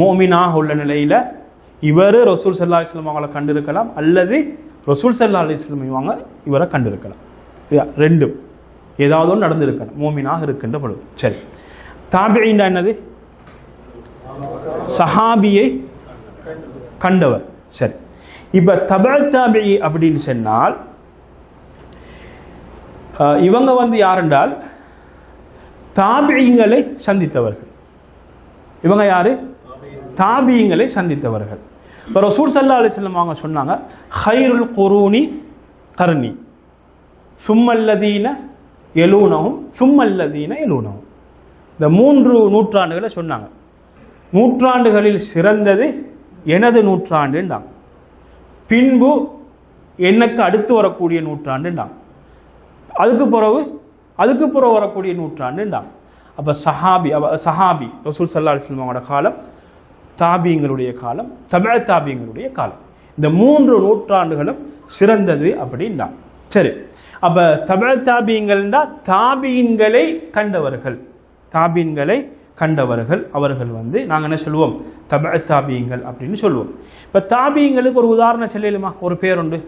Speaker 1: முஃமினாக உள்ள நிலையில இவர் ரசூல் ஸல்லல்லாஹு அலைஹி வஸல்லம் அவங்களை கண்டிருக்கலாம், அல்லது ரசூல் ஸல்லல்லாஹு அலைஹி வஸல்லம் இவங்க இவரை கண்டிருக்கலாம். ரெண்டும் ஏதாவது ஒன்று நடந்திருக்கணும் மூமினாக இருக்கின்ற பொழுது. சரி, தாபிஈன்னா என்னது, சஹாபியை கண்டவர். சரி, இப்ப தபஅ தாபிஇ அப்படின்னு சொன்னால் இவங்க வந்து யார் என்றால் தாபிஈங்களை சந்தித்தவர்கள். இவங்க யாரு, தாபிஈங்களை சந்தித்தவர்கள். இப்போ ரசூல் ஸல்லல்லாஹு அலைஹி வஸல்லம் அவங்க சொன்னாங்க, ஹைருல் குரூனி கர்னி சும்மல்லதீன எலூனஹும் சும்மல்லதீன எலூனஹும். இந்த 3 நூற்றாண்டுகளை சொன்னாங்க. நூற்றாண்டுகளில் சிறந்தது எனது நூற்றாண்டுண்டாங்க, பின்பு எனக்கு அடுத்து வரக்கூடிய நூற்றாண்டுண்டாங்க, அதுக்கு பிறகு வரக்கூடிய நூற்றாண்டுண்டாங்க. அப்ப சஹாபி ரசூல் ஸல்லல்லாஹு அலைஹி வஸல்லம் காலம், தாபியங்களுடைய காலம், தபஅ தாபியங்களுடைய காலம், இந்த 3 நூற்றாண்டுகளும் சிறந்தது அப்படின்னா. சரி, அப்ப தபஅ தாபியங்கள்னா தாபியின்களை கண்டவர்கள், தாபியின்களை கண்டவர்கள், அவர்கள் வந்து நாங்க என்ன சொல்லுவோம், தபஅ தாபியங்கள் அப்படின்னு சொல்லுவோம். இப்ப தாபியங்களுக்கு ஒரு உதாரணம் சொல்லலுமா, ஒரு பேர் உண்டு.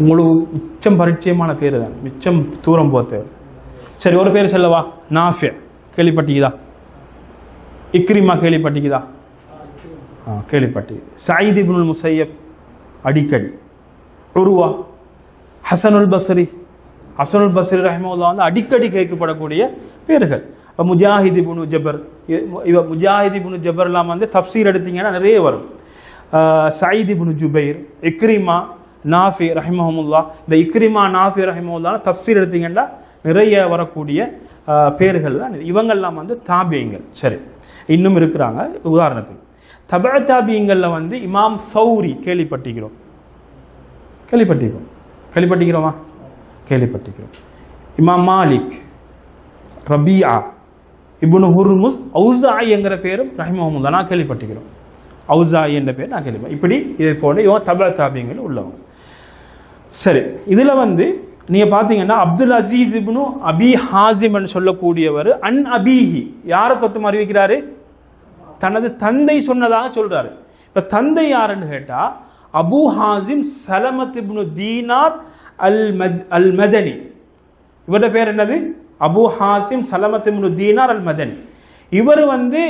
Speaker 1: உங்களுக்கு மிச்சம் பரிச்சயமான பேரு தான், மிச்சம் தூரம் போத்து. சரி, ஒரு பேர் சொல்லவா, நாஃபி கேள்விப்பட்டிக்குதா, இக்ரிமா கேள்விப்பட்டிக்குதா, கேள்விப்பட்டி, சயீத் இப்னுல் முஸையப் அடிக்கடி, உருவா, ஹசனுல் பஸ்ரி ரஹ்மத்துல்லாஹி வந்து அடிக்கடி கேட்கப்படக்கூடிய பேர்கள். முஜாஹித் இப்னு ஜபர், முஜாஹித் இப்னு ஜபர்லாம் வந்து தஃப்சீர் எடுத்தீங்கன்னா நிறைய வரும். சயீத் இப்னு ஜுபைர், இக்ரிமா, நாஃபி ரஹிமஹுமுல்லாஹ். இந்த இக்ரிமா நாஃபி ரஹிமஹுல்லாஹ் தஃப்சீர் எடுத்தீங்கன்னா நிறைய வரக்கூடிய பேர்கள் தான் இவங்கெல்லாம் வந்து தாபியங்கள். சரி, இன்னும் இருக்கிறாங்க. உதாரணத்துக்கு தபா தாபியங்களில் வந்து இமாம் சௌரி கேள்விப்பட்டிருக்கிறோமா? கேள்விப்பட்டிருக்கிறோம். இமாம் மாலிக், ரபியா, இப்னு ஹுர்முஸ், ஔசாஇ என்கிற பேரும் ரஹிமஹுல்லாஹ் நான் கேள்விப்பட்டிருக்கிறோம். ஔசாஇ என்ற பேர் நான் கேள்விப்பட்டேன். இப்படி இது போல இவன் தபா தாபியங்கள் உள்ளவங்க. சரி, இதுல வந்து நீங்க பாத்தீங்கன்னா அப்துல் அசீஸ் இப்னு அபி ஹாசிம் சொல்லக்கூடியவர் அன் அபிஹி யாரை தொட்டு அறிவிக்கிறாரு? தனது தந்தை சொன்னதாக சொல்றாரு. இப்ப தந்தை யாருன்னு கேட்டா அபு ஹாசிம் சலமத் இப்னு தீனார் அல் மதனி. இவரோட பேர் என்னது? அபு ஹாசிம் சலமத் இப்னு தீனார் அல் மதனி. இவர் வந்து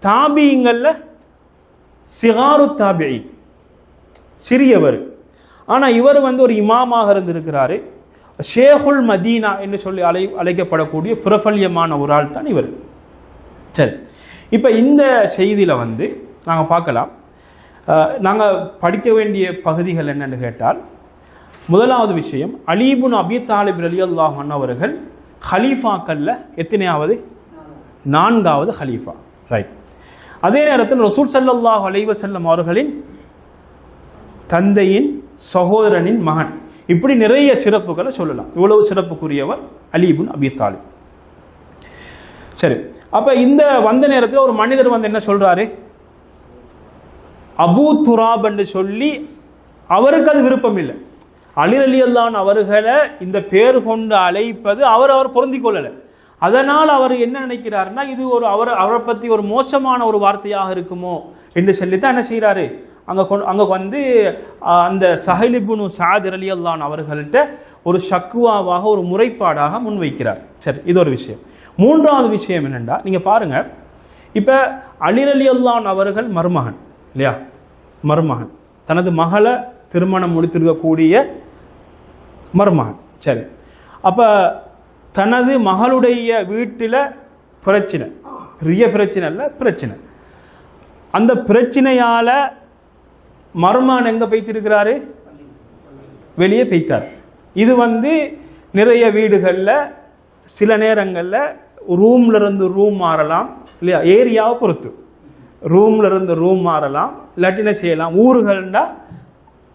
Speaker 1: தாபியங்கள்ல சிகாரு தாபியி, சிறியவர். ஆனா இவர் வந்து ஒரு இமாமாக இருந்திருக்கிறாரு. ஷேகுல் மதீனா என்று சொல்லி அழைக்கப்படக்கூடிய பிரபல்யமான ஒரு ஆள் தான் இவர். சரி, இப்ப இந்த செய்தியில வந்து நாங்க பார்க்கலாம், நாங்க படிக்க வேண்டிய பகுதிகள் என்னன்னு கேட்டால், முதலாவது விஷயம் அலி இப்னு அபி தாலிப் ரலியல்லாஹு அன்ஹு அவர்கள் ஹலீஃபாக்கள்ல எத்தனையாவது? 4வது ஹலீஃபா. ரைட். அதே நேரத்தில் ரசூல் ஸல்லல்லாஹு அலைஹி வஸல்லம் அவர்களின் தந்தையின் சகோதரனின் மகன். இப்படி நிறைய சிறப்புகளை சொல்லலாம். இவ்வளவு சிறப்புக்குரியவர் அலி இப்னு அபி தாலிப். சரி, அப்ப இந்த வந்த நேரத்தில் ஒரு மனிதர் வந்து என்ன சொல்றாரு? அபூ துராப் என்று சொல்லி, அவருக்கு அது விருப்பம் இல்லை. அலி ரலியல்லாஹு அன்ஹு அவர்களை இந்த பேர் கொண்டு அழைப்பது அவர் பொருந்திக் கொள்ளல. அதனால் அவர் என்ன நினைக்கிறாருன்னா, இது ஒரு அவரை பத்தி ஒரு மோசமான ஒரு வார்த்தையாக இருக்குமோ என்று சொல்லித்தான் என்ன செய்யறாரு, அங்க வந்து அந்த சஹில் இப்னு சஅத் ரலியல்லாஹு அன்ஹு அவர்கள்ட்ட ஒரு ஷக்வாவாக, ஒரு முறைப்பாடாக முன்வைக்கிறார். சரி, இது ஒரு விஷயம். மூன்றாவது விஷயம் என்னென்றா, நீங்க பாருங்க, இப்ப அலி ரலியல்லாஹு அன்ஹு அவர்கள் மருமகன் இல்லையா? மருமகன், தனது மகளை திருமணம் முடித்திருக்கக்கூடிய மருமகன். சரி, அப்ப தனது மகளுடைய வீட்டில் பிரச்சனை, பெரிய பிரச்சனை இல்ல, பிரச்சனை. அந்த பிரச்சனையால மருமகன் எங்க போய்த்திருக்கிறாரு? வெளியே போய்த்தார். இது வந்து நிறைய வீடுகள்ல சில நேரங்கள்ல ரூம்ல இருந்து ரூம் மாறலாம் இல்லையா? ஏரியாவை பொறுத்து ரூம்ல இருந்து ரூம் மாறலாம். இல்லாட்டின செய்யலாம். ஊர்கள்டா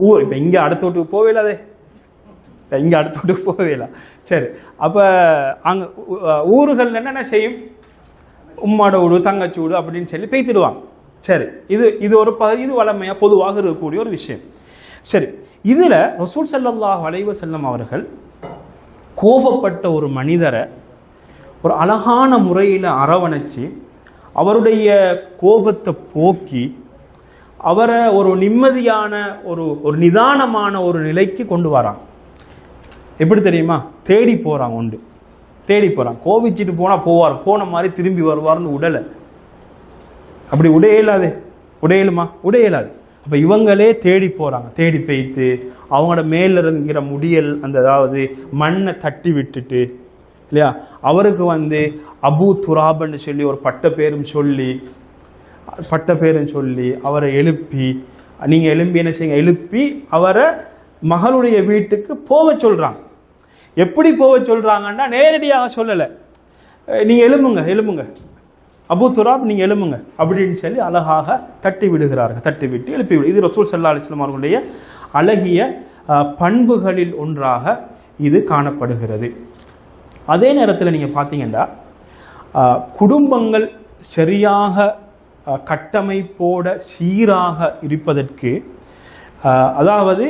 Speaker 1: ஊர், இப்ப இங்க அடுத்த வீட்டுக்கு போவேலாதே, இங்க அடுத்த வீட்டுக்கு போவேலா. சரி, அப்ப அங்க ஊர்கள் என்னென்ன செய்யும்? உம்மாட வீடு, தங்கச்சி வீடு அப்படின்னு சொல்லி பேய்த்திடுவாங்க. சரி, இது ஒரு பகுதி, இது வளமையா பொதுவாக இருக்கக்கூடிய ஒரு விஷயம். சரி, இதுல ரசூல் ஸல்லல்லாஹு அலைஹி வஸல்லம் அவர்கள் கோபப்பட்ட ஒரு மனிதரை ஒரு அழகான முறையில் அரவணைச்சு அவருடைய கோபத்தை போக்கி அவரை ஒரு நிம்மதியான ஒரு நிதானமான ஒரு நிலைக்கு கொண்டு வராங்க. எப்படி தெரியுமா? தேடி போறாங்க. உண்டு தேடி போறாங்க. கோபிச்சுட்டு போனா போவார், போன மாதிரி திரும்பி வருவார்னு உடலை. அப்படி உடையலாது, உடையலுமா? உடையலாது. அப்ப இவங்களே தேடி போறாங்க. தேடி போய்த்து அவங்களோட மேல இருக்கிற முடியல், அந்த அதாவது மண்ணை தட்டி விட்டுட்டு இல்லையா, அவருக்கு வந்து அபூ துராப்னு சொல்லி ஒரு பட்ட பேரும் சொல்லி அவரை எழுப்பி, நீங்க எழுப்பி என்ன செய்யுங்க, எழுப்பி அவரை மகளுடைய வீட்டுக்கு போக சொல்றாங்க. எப்படி போக சொல்றாங்கன்னா, நேரடியாக சொல்லலை, நீங்க எழும்புங்க அபூ துராப் நீங்க எழும்புங்க அப்படின்னு சொல்லி அழகாக தட்டி விடுகிறார்கள். தட்டி விட்டு எழுப்பி விடு. இது ரசூல் ஸல்லல்லாஹு அலைஹி வஸல்லம் அவர்களுடைய அழகிய பண்புகளில் ஒன்றாக இது காணப்படுகிறது. அதே நேரத்தில் நீங்க பார்த்தீங்கன்னா, குடும்பங்கள் சரியாக கட்டமைப்போட சீராக இருப்பதற்கு, அதாவது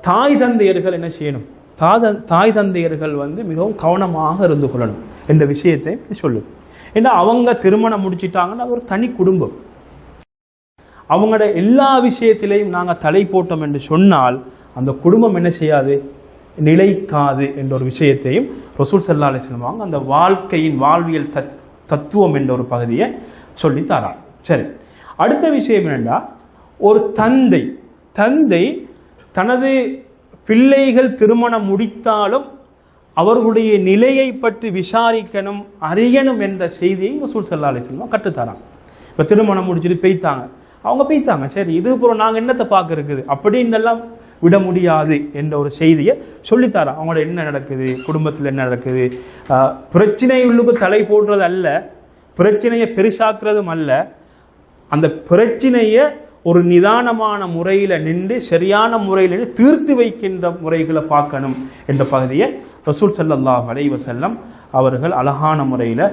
Speaker 1: தாய் தந்தையர்கள் என்ன செய்யணும்? தாய் தந்தையர்கள் வந்து மிகவும் கவனமாக இருந்து கொள்ளணும் என்ற விஷயத்தை சொல்லுது. ஏன்னா அவங்க திருமணம் முடிச்சிட்டாங்கன்னா ஒரு தனி குடும்பம். அவங்களோட எல்லா விஷயத்திலையும் நாங்கள் தலை போட்டோம் என்று சொன்னால் அந்த குடும்பம் என்ன செய்யாது? நிலைக்காது என்ற ஒரு விஷயத்தையும் ரசூல் ஸல்லல்லாஹு அலைஹி வஸல்லம் அந்த வாழ்க்கையின் வாழ்வியல் தத்துவம் என்ற ஒரு பகுதியை சொல்லி தரார். சரி, அடுத்த விஷயம் என்னென்னா, ஒரு தந்தை தனது பிள்ளைகள் திருமணம் முடித்தாலும் அவர்களுடைய நிலையை பற்றி விசாரிக்கணும், அறியணும் என்ற செய்தியை ரசூல் ஸல்லல்லாஹு அலைஹி வஸல்லம் கற்றுத்தராங்க. இப்போ திருமணம் முடிச்சுட்டு அவங்க போய்த்தாங்க. சரி, இது போல நாங்கள் என்னத்தை பார்க்க இருக்குது அப்படின்னு எல்லாம் விட முடியாது என்ற ஒரு செய்தியை சொல்லித்தார. அவங்களோட என்ன நடக்குது, குடும்பத்தில் என்ன நடக்குது, பிரச்சனைகளுக்கு தலை போடுறது அல்ல, பிரச்சனையை பெருசாக்குறதும் அல்ல, அந்த பிரச்சனையை ஒரு நிதானமான முறையில் நின்று சரியான முறையில் தீர்த்து வைக்கின்ற முறைகளை பார்க்கணும் என்ற பகுதியை ரசூல் ஸல்லல்லாஹு அலைஹி வஸல்லம் அவர்கள் அழகான முறையில்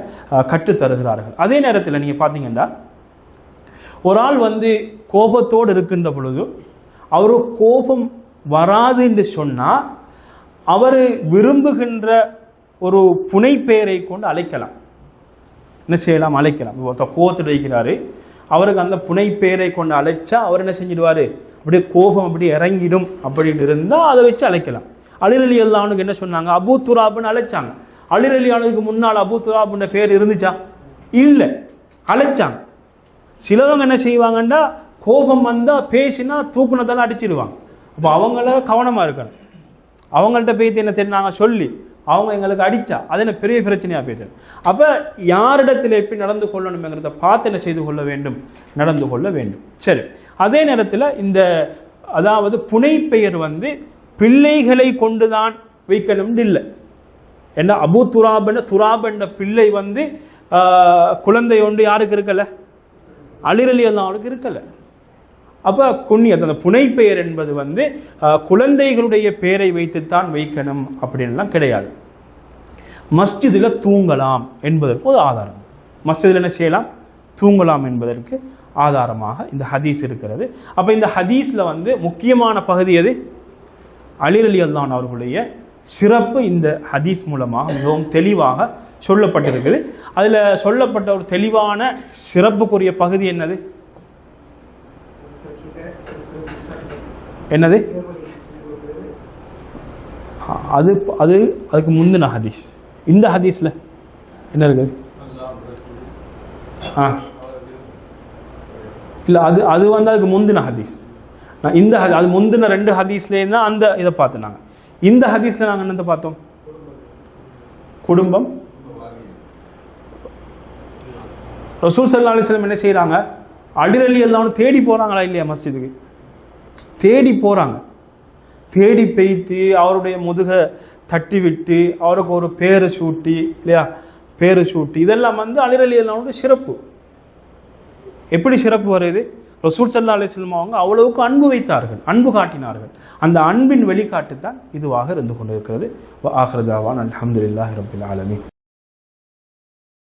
Speaker 1: கற்றுத்தருகிறார்கள். அதே நேரத்தில் நீங்கள் பார்த்தீங்கன்னா ஒரு ஆள் கோபத்தோடு இருக்கின்ற பொழுது அவரு கோபம் வராது என்று சொன்னால் அவர் விரும்புகின்ற ஒரு புனைப்பெயரை கொண்டு அழைக்கலாம். என்ன செய்யலாம்? அழைக்கலாம். கோபத்தில் இருக்கிறாரு, அவருக்கு அந்த புனைப்பெயரை கொண்டு அழைச்சா அவர் என்ன செஞ்சிடுவார், அப்படியே கோபம் அப்படி இறங்கிடும் அப்படின்னு இருந்தால் அதை வச்சு அழைக்கலாம். அலி ரலியல்லாஹு அன்ஹு என்ன சொன்னாங்க, அபூ துராப்னு அழைச்சாங்க. அலி ரலியல்லாஹு அன்ஹுக்கு முன்னால் அபூ துராப்ன்ற பேர் இருந்துச்சா? இல்லை, அழைச்சாங்க. சிலவங்க என்ன செய்வாங்கன்னா கோபம் வந்தால் பேசினா தூக்குனதெல்லாம் அடிச்சிடுவாங்க. அப்போ அவங்கள கவனமாக இருக்கணும். அவங்கள்ட்ட போய்த்து என்ன தெரிஞ்சாங்க சொல்லி அவங்க எங்களுக்கு அடித்தா அது என்ன பெரிய பிரச்சனையாக போய்த்து. அப்போ யாரிடத்தில் எப்படி நடந்து கொள்ளணுங்கிறத பார்த்து என்ன செய்து கொள்ள வேண்டும், நடந்து கொள்ள வேண்டும். சரி, அதே நேரத்தில் இந்த அதாவது புனைப்பெயர் பிள்ளைகளை கொண்டுதான் வைக்கணும்னு இல்லை. ஏன்னா அபூ துராப் என்ற பிள்ளை குழந்தை ஒன்று யாருக்கு இருக்கல, அலி ரலியல்லாஹு அன்ஹுக்கு இருக்கல. அப்போ குன்னியத் அந்த புனைப்பெயர் என்பது குழந்தைகளுடைய பெயரை வைத்துத்தான் வைக்கணும் அப்படின்லாம் கிடையாது. மஸ்ஜிதில் தூங்கலாம் என்பதற்கு ஒரு ஆதாரம், மஸ்ஜிதில் என்ன செய்யலாம், தூங்கலாம் என்பதற்கு ஆதாரமாக இந்த ஹதீஸ் இருக்கிறது. அப்போ இந்த ஹதீஸில் முக்கியமான பகுதி எது, அலி ரலியல்லாஹு அன்ஹு அவர்களுடைய சிறப்பு இந்த ஹதீஸ் மூலமாக மிகவும் தெளிவாக சொல்லப்பட்டிருக்குது. அதில் சொல்லப்பட்ட ஒரு தெளிவான சிறப்புக்குரிய பகுதி என்னது, என்னது? அது அது அதுக்கு முந்தின ஹதீஸ். இந்த ஹதீஸ்ல என்ன இருக்குது? இல்ல, அது அது அதுக்கு முந்தின ஹதீஸ். இந்த அது முந்தின 2 ஹதீஸ்லேயும் தான் அந்த இதை பார்த்தோம். நாங்கள் இந்த ஹதீஸ்ல நாங்கள் என்னத்தை பார்த்தோம், குடும்பம். ரசூல் ஸல்லல்லாஹு அலைஹி வஸல்லம் என்ன செய்யறாங்க, அலி ரலியல்லாஹு அன்ஹு தேடி போறாங்களா இல்லையா, மஸ்ஜிதுக்கு தேடி போறாங்க. தேடி பெய்த்து அவருடைய முதுக தட்டி விட்டு அவருக்கு ஒரு பேரை சூட்டி இல்லையா, பேரை சூட்டி இதெல்லாம் அலி ரலியல்லாஹு அன்ஹு சிறப்பு. எப்படி சிறப்பு வருது, ரசூல் ஸல்லல்லாஹு அலைஹி வஸல்லம் அவங்க அவ்வளவுக்கு அன்பு வைத்தார்கள், அன்பு காட்டினார்கள். அந்த அன்பின் வெளிக்காட்டு தான் இதுவாக இருந்து கொண்டிருக்கிறது. வ ஆகிரு தஅவானா அல்ஹம்துலில்லாஹி ரப்பில் ஆலமீன்.